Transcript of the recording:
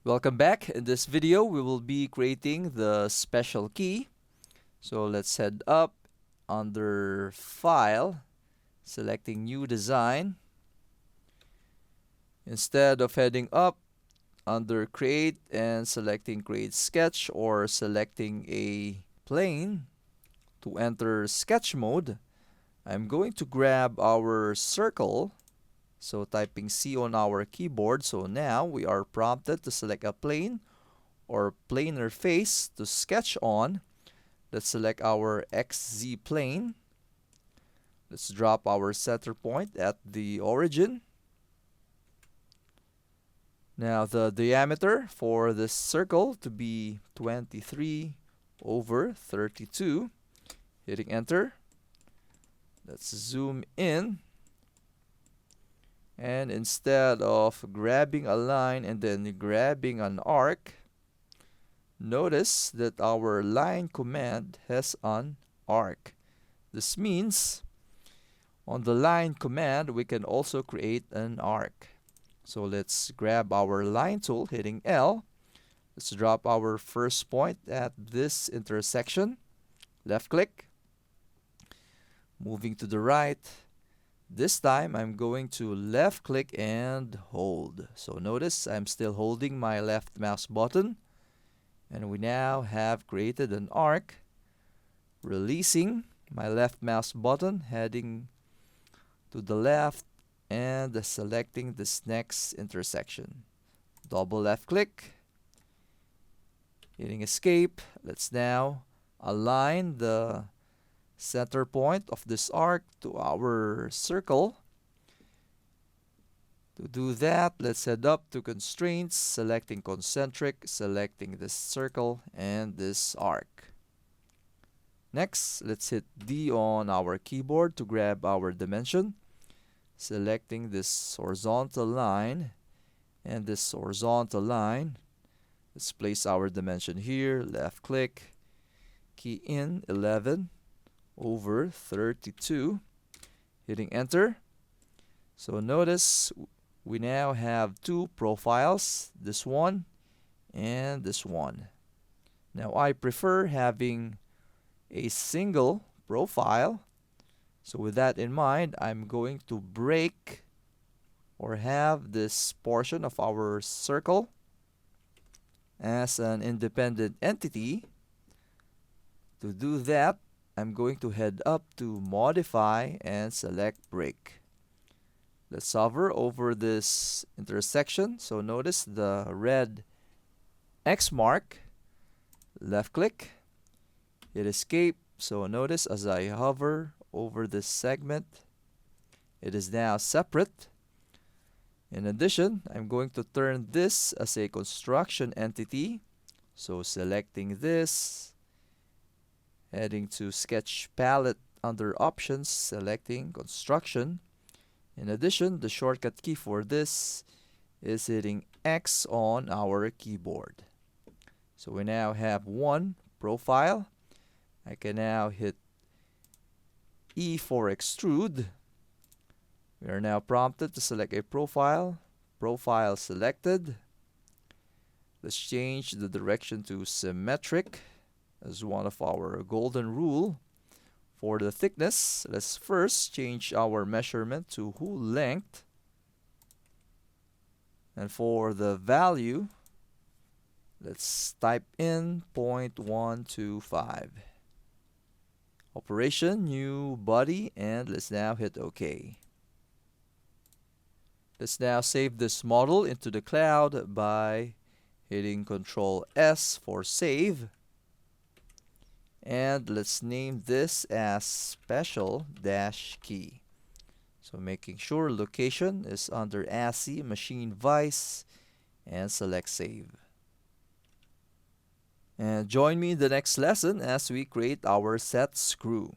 Welcome back. In this video, we will be creating the special key. So let's head up under File, selecting New Design. Instead of heading up under Create and selecting Create Sketch or selecting a plane to enter sketch mode, I'm going to grab our circle. So typing C on our keyboard. So now we are prompted to select a plane or planar face to sketch on. Let's select our XZ plane. Let's drop our center point at the origin. Now the diameter for this circle to be 23/32. Hitting enter. Let's zoom in. And instead of grabbing a line and then grabbing an arc, notice that our line command has an arc. This means on the line command, we can also create an arc. So let's grab our line tool, hitting L. Let's drop our first point at this intersection. Left click. Moving to the right. This time, I'm going to left click and hold. So notice I'm still holding my left mouse button. And we now have created an arc. Releasing my left mouse button, heading to the left and selecting this next intersection. Double left click. Hitting escape. Let's now align the center point of this arc to our circle. To do that, let's head up to constraints, selecting concentric, selecting this circle and this arc. Next, let's hit D on our keyboard to grab our dimension, selecting this horizontal line and this horizontal line. Let's place our dimension here, left click, key in 11/32, hitting enter. So notice we now have two profiles, this one and this one. Now I prefer having a single profile. So with that in mind, I'm going to break or have this portion of our circle as an independent entity. To do that, I'm going to head up to Modify and select Break. Let's hover over this intersection. So notice the red X mark. Left click. Hit Escape. So notice as I hover over this segment, it is now separate. In addition, I'm going to turn this as a construction entity. So selecting this, heading to Sketch Palette under Options, selecting Construction. In addition, the shortcut key for this is hitting X on our keyboard. So we now have one profile. I can now hit E for Extrude. We are now prompted to select a profile. Profile selected. Let's change the direction to symmetric as one of our golden rule. For the thickness, let's first change our measurement to hole length. And for the value, let's type in 0.125. Operation, new body, and let's now hit OK. Let's now save this model into the cloud by hitting Ctrl S for save. And let's name this as special-key. So making sure location is under ASCII machine vise and select save. And join me in the next lesson as we create our set screw.